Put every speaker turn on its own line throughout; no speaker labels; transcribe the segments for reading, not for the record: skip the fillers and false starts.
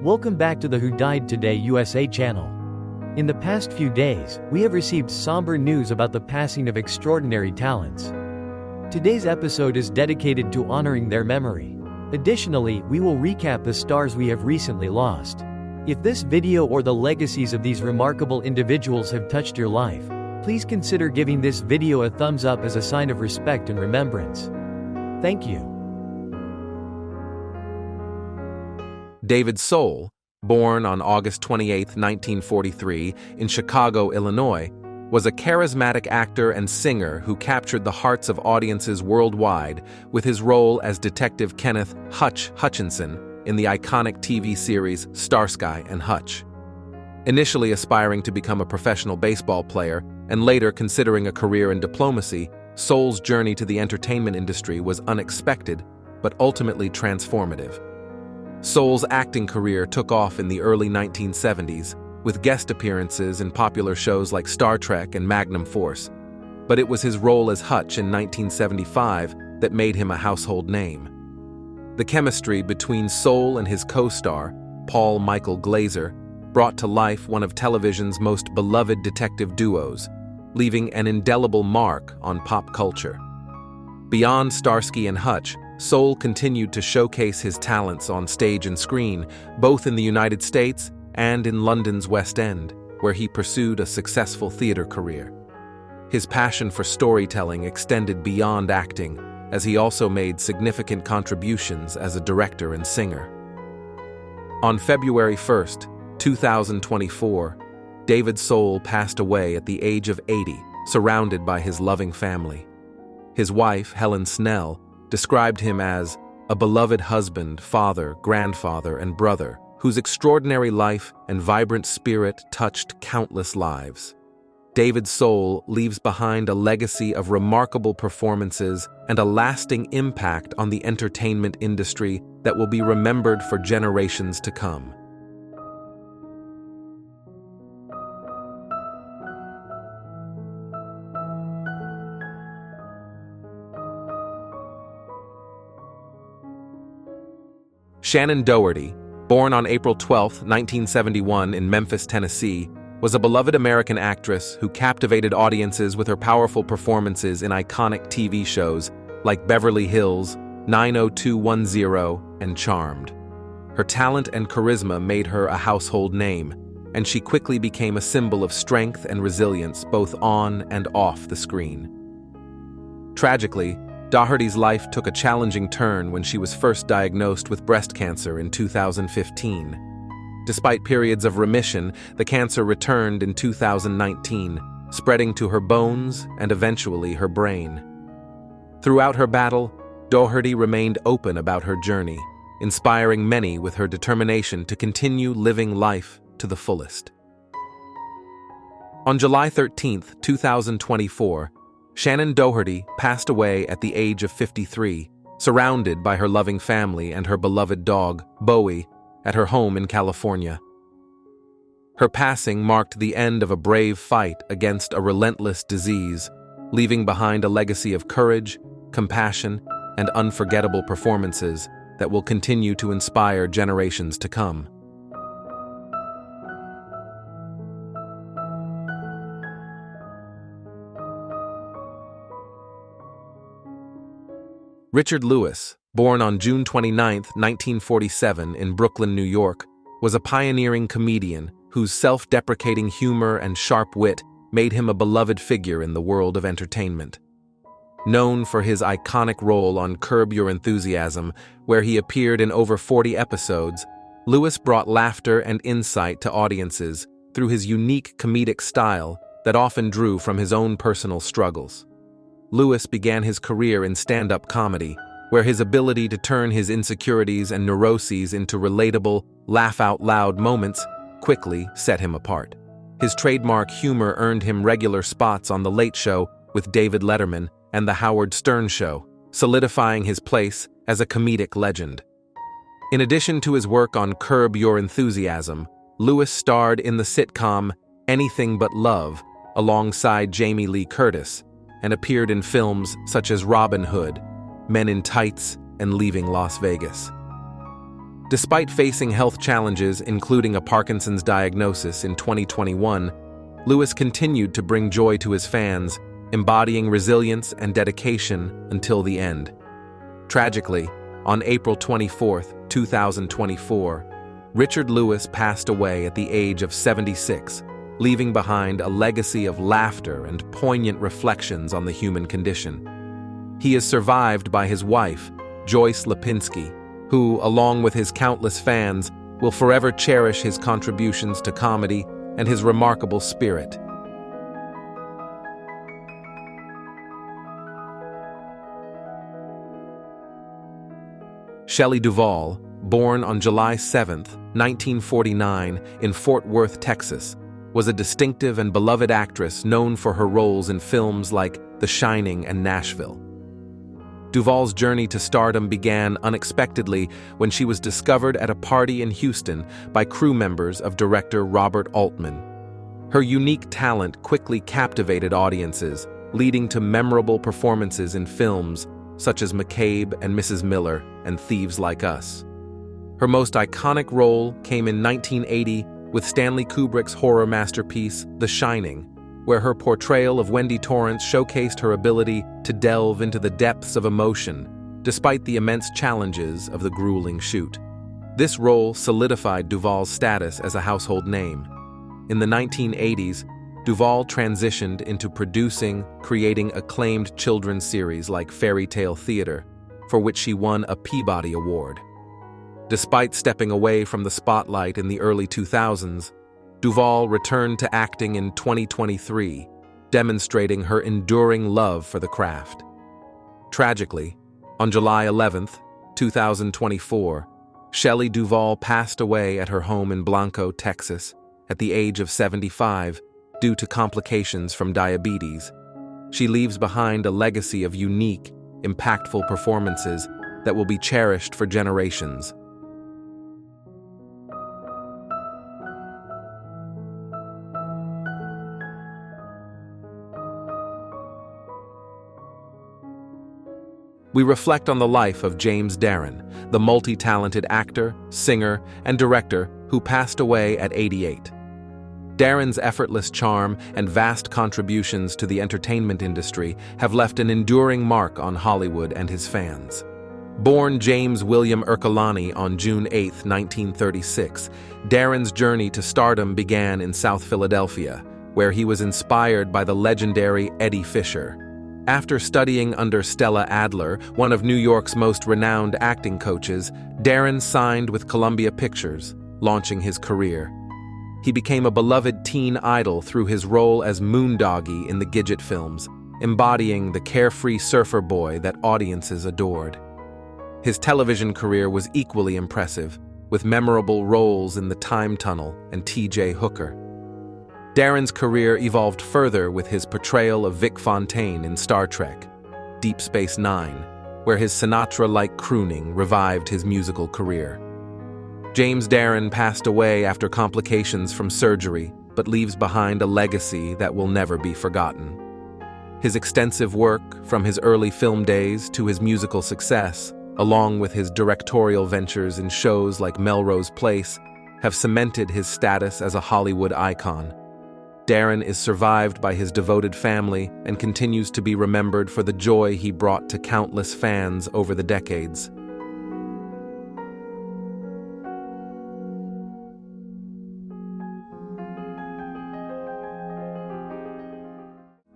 Welcome back to the Who Died Today USA channel. In the past few days, we have received somber news about the passing of extraordinary talents. Today's episode is dedicated to honoring their memory. Additionally, we will recap the stars we have recently lost. If this video or the legacies of these remarkable individuals have touched your life, please consider giving this video a thumbs up as a sign of respect and remembrance. Thank you.
David Soul, born on August 28, 1943, in Chicago, Illinois, was a charismatic actor and singer who captured the hearts of audiences worldwide with his role as Detective Kenneth "Hutch" Hutchinson in the iconic TV series Starsky and Hutch. Initially aspiring to become a professional baseball player and later considering a career in diplomacy, Soul's journey to the entertainment industry was unexpected but ultimately transformative. Soul's acting career took off in the early 1970s, with guest appearances in popular shows like Star Trek and Magnum Force. But it was his role as Hutch in 1975 that made him a household name. The chemistry between Soul and his co-star, Paul Michael Glaser, brought to life one of television's most beloved detective duos, leaving an indelible mark on pop culture. Beyond Starsky and Hutch, Soul continued to showcase his talents on stage and screen, both in the United States and in London's West End, where he pursued a successful theater career. His passion for storytelling extended beyond acting, as he also made significant contributions as a director and singer. On February 1, 2024, David Soul passed away at the age of 80, surrounded by his loving family. His wife, Helen Snell, described him as a beloved husband, father, grandfather, and brother whose extraordinary life and vibrant spirit touched countless lives. David Soul leaves behind a legacy of remarkable performances and a lasting impact on the entertainment industry that will be remembered for generations to come. Shannon Doherty, born on April 12, 1971 in Memphis, Tennessee, was a beloved American actress who captivated audiences with her powerful performances in iconic TV shows like Beverly Hills, 90210, and Charmed. Her talent and charisma made her a household name, and she quickly became a symbol of strength and resilience both on and off the screen. Tragically, Doherty's life took a challenging turn when she was first diagnosed with breast cancer in 2015. Despite periods of remission, the cancer returned in 2019, spreading to her bones and eventually her brain. Throughout her battle, Doherty remained open about her journey, inspiring many with her determination to continue living life to the fullest. On July 13, 2024, Shannon Doherty passed away at the age of 53, surrounded by her loving family and her beloved dog, Bowie, at her home in California. Her passing marked the end of a brave fight against a relentless disease, leaving behind a legacy of courage, compassion, and unforgettable performances that will continue to inspire generations to come. Richard Lewis, born on June 29, 1947 in Brooklyn, New York, was a pioneering comedian whose self-deprecating humor and sharp wit made him a beloved figure in the world of entertainment. Known for his iconic role on Curb Your Enthusiasm, where he appeared in over 40 episodes, Lewis brought laughter and insight to audiences through his unique comedic style that often drew from his own personal struggles. Lewis began his career in stand-up comedy, where his ability to turn his insecurities and neuroses into relatable, laugh-out-loud moments quickly set him apart. His trademark humor earned him regular spots on The Late Show with David Letterman and The Howard Stern Show, solidifying his place as a comedic legend. In addition to his work on Curb Your Enthusiasm, Lewis starred in the sitcom Anything But Love alongside Jamie Lee Curtis, and appeared in films such as Robin Hood, Men in Tights, and Leaving Las Vegas. Despite facing health challenges, including a Parkinson's diagnosis in 2021, Lewis continued to bring joy to his fans, embodying resilience and dedication until the end. Tragically, on April 24, 2024, Richard Lewis passed away at the age of 76, leaving behind a legacy of laughter and poignant reflections on the human condition. He is survived by his wife, Joyce Lipinski, who, along with his countless fans, will forever cherish his contributions to comedy and his remarkable spirit. Shelley Duvall, born on July 7, 1949, in Fort Worth, Texas, was a distinctive and beloved actress known for her roles in films like The Shining and Nashville. Duvall's journey to stardom began unexpectedly when she was discovered at a party in Houston by crew members of director Robert Altman. Her unique talent quickly captivated audiences, leading to memorable performances in films such as McCabe and Mrs. Miller and Thieves Like Us. Her most iconic role came in 1980 with Stanley Kubrick's horror masterpiece, The Shining, where her portrayal of Wendy Torrance showcased her ability to delve into the depths of emotion, despite the immense challenges of the grueling shoot. This role solidified Duvall's status as a household name. In the 1980s, Duvall transitioned into creating acclaimed children's series like Fairy Tale Theater, for which she won a Peabody Award. Despite stepping away from the spotlight in the early 2000s, Duvall returned to acting in 2023, demonstrating her enduring love for the craft. Tragically, on July 11, 2024, Shelley Duvall passed away at her home in Blanco, Texas, at the age of 75, due to complications from diabetes. She leaves behind a legacy of unique, impactful performances that will be cherished for generations. We reflect on the life of James Darren, the multi-talented actor, singer, and director who passed away at 88. Darren's effortless charm and vast contributions to the entertainment industry have left an enduring mark on Hollywood and his fans. Born James William Ercolani on June 8, 1936, Darren's journey to stardom began in South Philadelphia, where he was inspired by the legendary Eddie Fisher. After studying under Stella Adler, one of New York's most renowned acting coaches, Darren signed with Columbia Pictures, launching his career. He became a beloved teen idol through his role as Moondoggie in the Gidget films, embodying the carefree surfer boy that audiences adored. His television career was equally impressive, with memorable roles in The Time Tunnel and T.J. Hooker. Darren's career evolved further with his portrayal of Vic Fontaine in Star Trek, Deep Space Nine, where his Sinatra-like crooning revived his musical career. James Darren passed away after complications from surgery, but leaves behind a legacy that will never be forgotten. His extensive work, from his early film days to his musical success, along with his directorial ventures in shows like Melrose Place, have cemented his status as a Hollywood icon. Darren is survived by his devoted family and continues to be remembered for the joy he brought to countless fans over the decades.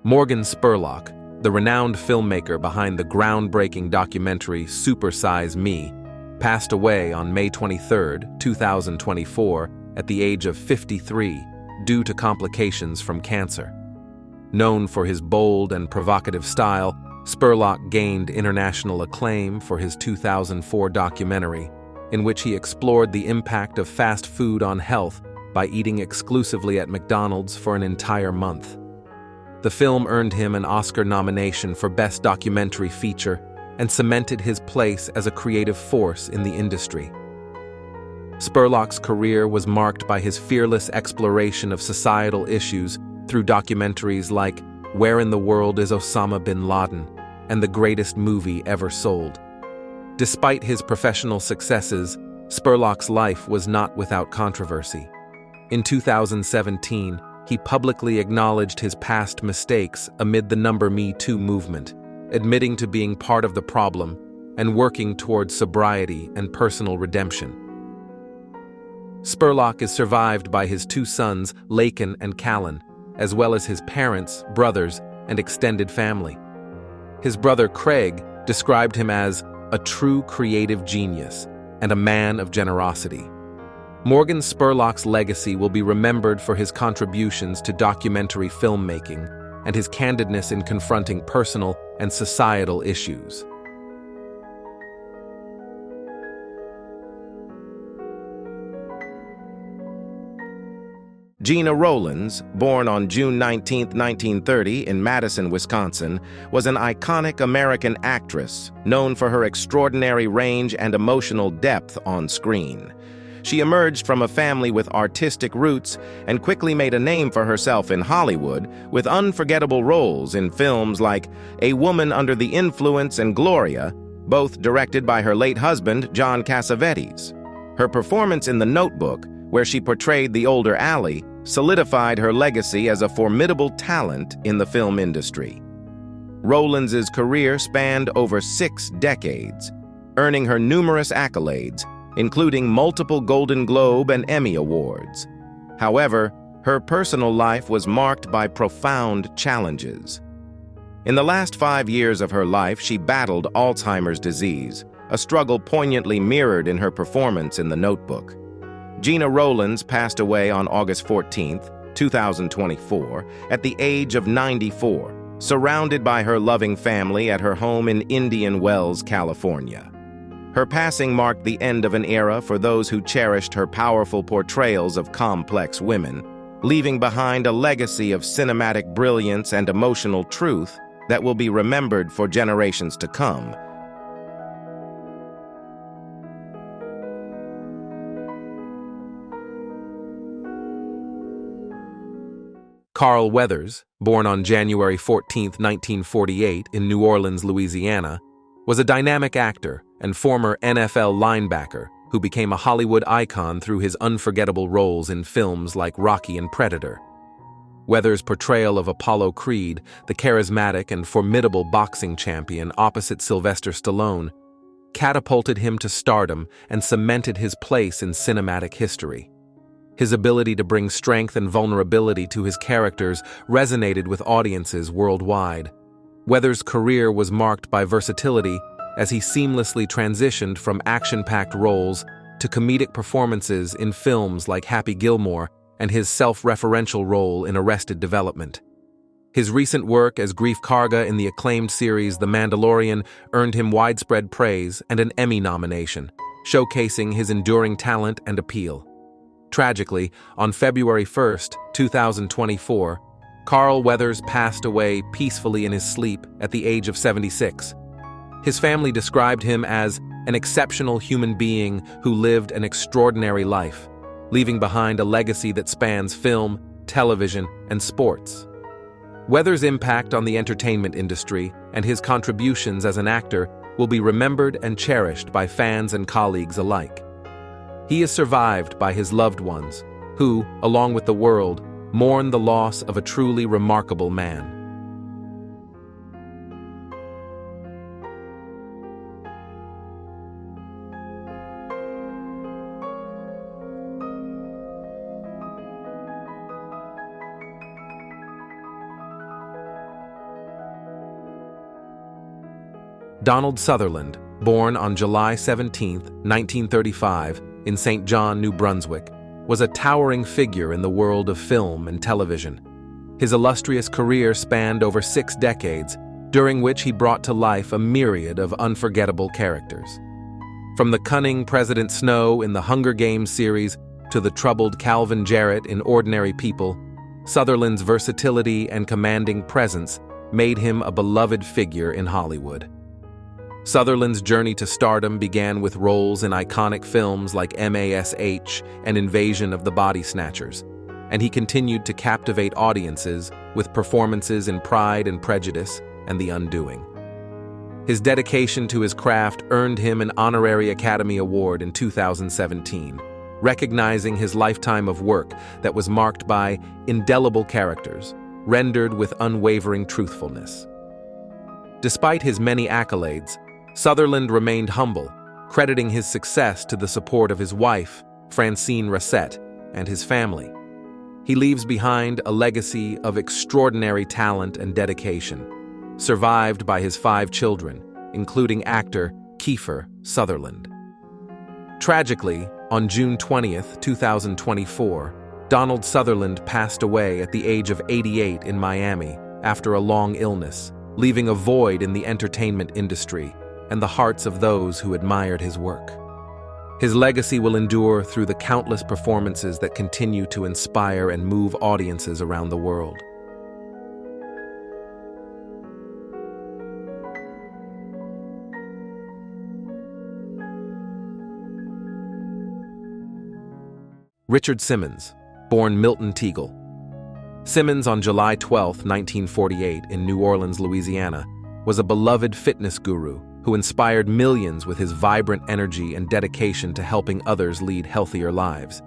Morgan Spurlock, the renowned filmmaker behind the groundbreaking documentary Super Size Me, passed away on May 23, 2024, at the age of 53, due to complications from cancer. Known for his bold and provocative style, Spurlock gained international acclaim for his 2004 documentary, in which he explored the impact of fast food on health by eating exclusively at McDonald's for an entire month. The film earned him an Oscar nomination for Best Documentary Feature and cemented his place as a creative force in the industry. Spurlock's career was marked by his fearless exploration of societal issues through documentaries like Where in the World is Osama bin Laden and The Greatest Movie Ever Sold. Despite his professional successes, Spurlock's life was not without controversy. In 2017, he publicly acknowledged his past mistakes amid the Me Too movement, admitting to being part of the problem and working towards sobriety and personal redemption. Spurlock is survived by his two sons, Laken and Callan, as well as his parents, brothers, and extended family. His brother Craig described him as a true creative genius and a man of generosity. Morgan Spurlock's legacy will be remembered for his contributions to documentary filmmaking and his candidness in confronting personal and societal issues.
Gena Rowlands, born on June 19, 1930 in Madison, Wisconsin, was an iconic American actress known for her extraordinary range and emotional depth on screen. She emerged from a family with artistic roots and quickly made a name for herself in Hollywood with unforgettable roles in films like A Woman Under the Influence and Gloria, both directed by her late husband, John Cassavetes. Her performance in The Notebook, where she portrayed the older Allie, solidified her legacy as a formidable talent in the film industry. Rowlands' career spanned over 6 decades, earning her numerous accolades, including multiple Golden Globe and Emmy Awards. However, her personal life was marked by profound challenges. In the last 5 years of her life, she battled Alzheimer's disease, a struggle poignantly mirrored in her performance in The Notebook. Gena Rowlands passed away on August 14, 2024, at the age of 94, surrounded by her loving family at her home in Indian Wells, California. Her passing marked the end of an era for those who cherished her powerful portrayals of complex women, leaving behind a legacy of cinematic brilliance and emotional truth that will be remembered for generations to come.
Carl Weathers, born on January 14, 1948 in New Orleans, Louisiana, was a dynamic actor and former NFL linebacker who became a Hollywood icon through his unforgettable roles in films like Rocky and Predator. Weathers' portrayal of Apollo Creed, the charismatic and formidable boxing champion opposite Sylvester Stallone, catapulted him to stardom and cemented his place in cinematic history. His ability to bring strength and vulnerability to his characters resonated with audiences worldwide. Weathers' career was marked by versatility as he seamlessly transitioned from action-packed roles to comedic performances in films like Happy Gilmore and his self-referential role in Arrested Development. His recent work as Greef Karga in the acclaimed series The Mandalorian earned him widespread praise and an Emmy nomination, showcasing his enduring talent and appeal. Tragically, on February 1, 2024, Carl Weathers passed away peacefully in his sleep at the age of 76. His family described him as an exceptional human being who lived an extraordinary life, leaving behind a legacy that spans film, television, and sports. Weathers' impact on the entertainment industry and his contributions as an actor will be remembered and cherished by fans and colleagues alike. He is survived by his loved ones, who, along with the world, mourn the loss of a truly remarkable man. Donald Sutherland, born on July 17, 1935, in St. John, New Brunswick, was a towering figure in the world of film and television. His illustrious career spanned over 6 decades, during which he brought to life a myriad of unforgettable characters. From the cunning President Snow in the Hunger Games series to the troubled Calvin Jarrett in Ordinary People, Sutherland's versatility and commanding presence made him a beloved figure in Hollywood. Sutherland's journey to stardom began with roles in iconic films like MASH and Invasion of the Body Snatchers, and he continued to captivate audiences with performances in Pride and Prejudice and The Undoing. His dedication to his craft earned him an honorary Academy Award in 2017, recognizing his lifetime of work that was marked by indelible characters, rendered with unwavering truthfulness. Despite his many accolades, Sutherland remained humble, crediting his success to the support of his wife, Francine Racette, and his family. He leaves behind a legacy of extraordinary talent and dedication, survived by his 5 children, including actor Kiefer Sutherland. Tragically, on June 20, 2024, Donald Sutherland passed away at the age of 88 in Miami after a long illness, leaving a void in the entertainment industry and the hearts of those who admired his work. His legacy will endure through the countless performances that continue to inspire and move audiences around the world. Richard Simmons, born Milton Teagle. Simmons, on July 12, 1948, in New Orleans, Louisiana, was a beloved fitness guru who inspired millions with his vibrant energy and dedication to helping others lead healthier lives.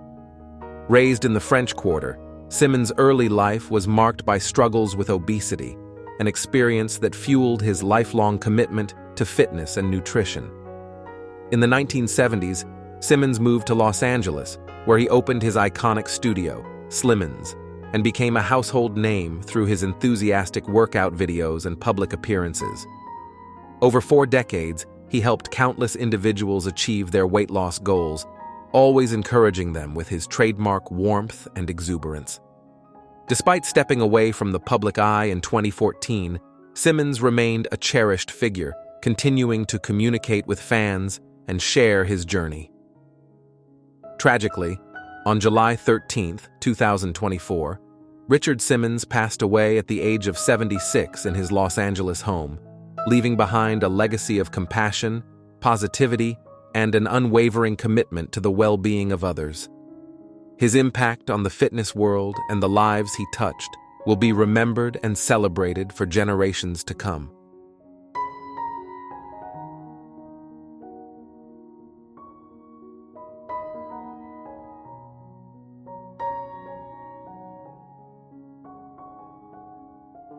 Raised in the French Quarter, Simmons' early life was marked by struggles with obesity, an experience that fueled his lifelong commitment to fitness and nutrition. In the 1970s, Simmons moved to Los Angeles, where he opened his iconic studio, Slimmons, and became a household name through his enthusiastic workout videos and public appearances. Over 4 decades, he helped countless individuals achieve their weight loss goals, always encouraging them with his trademark warmth and exuberance. Despite stepping away from the public eye in 2014, Simmons remained a cherished figure, continuing to communicate with fans and share his journey. Tragically, on July 13, 2024, Richard Simmons passed away at the age of 76 in his Los Angeles home, leaving behind a legacy of compassion, positivity, and an unwavering commitment to the well-being of others. His impact on the fitness world and the lives he touched will be remembered and celebrated for generations to come.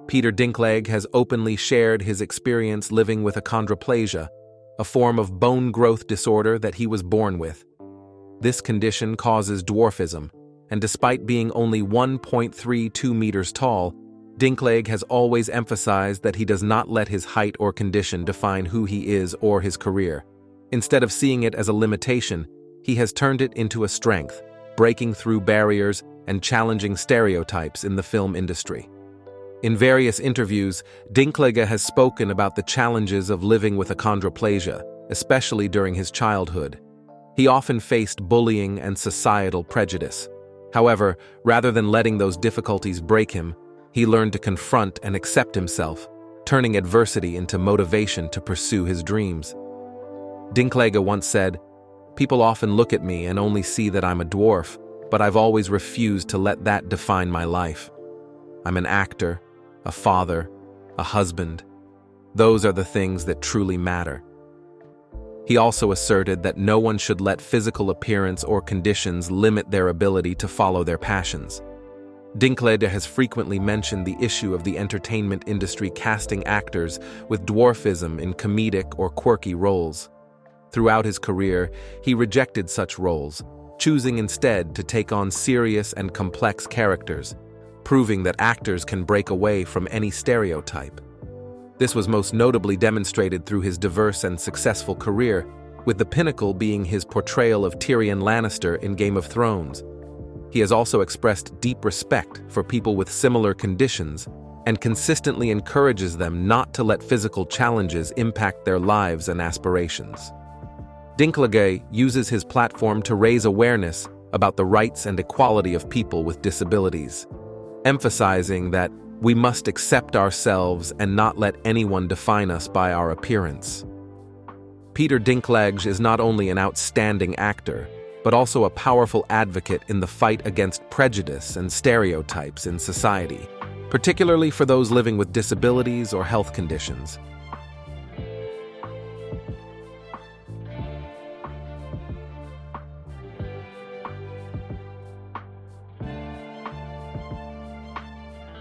Peter Dinklage has openly shared his experience living with achondroplasia, a form of bone growth disorder that he was born with. This condition causes dwarfism, and despite being only 1.32 meters tall, Dinklage has always emphasized that he does not let his height or condition define who he is or his career. Instead of seeing it as a limitation, he has turned it into a strength, breaking through barriers and challenging stereotypes in the film industry. In various interviews, Dinklage has spoken about the challenges of living with achondroplasia, especially during his childhood. He often faced bullying and societal prejudice. However, rather than letting those difficulties break him, he learned to confront and accept himself, turning adversity into motivation to pursue his dreams. Dinklage once said, "People often look at me and only see that I'm a dwarf, but I've always refused to let that define my life. I'm an actor, a father, a husband. Those are the things that truly matter." He also asserted that no one should let physical appearance or conditions limit their ability to follow their passions. Dinklage has frequently mentioned the issue of the entertainment industry casting actors with dwarfism in comedic or quirky roles. Throughout his career, he rejected such roles, choosing instead to take on serious and complex characters, proving that actors can break away from any stereotype. This was most notably demonstrated through his diverse and successful career, with the pinnacle being his portrayal of Tyrion Lannister in Game of Thrones. He has also expressed deep respect for people with similar conditions and consistently encourages them not to let physical challenges impact their lives and aspirations. Dinklage uses his platform to raise awareness about the rights and equality of people with disabilities, emphasizing that we must accept ourselves and not let anyone define us by our appearance. Peter Dinklage is not only an outstanding actor, but also a powerful advocate in the fight against prejudice and stereotypes in society, particularly for those living with disabilities or health conditions.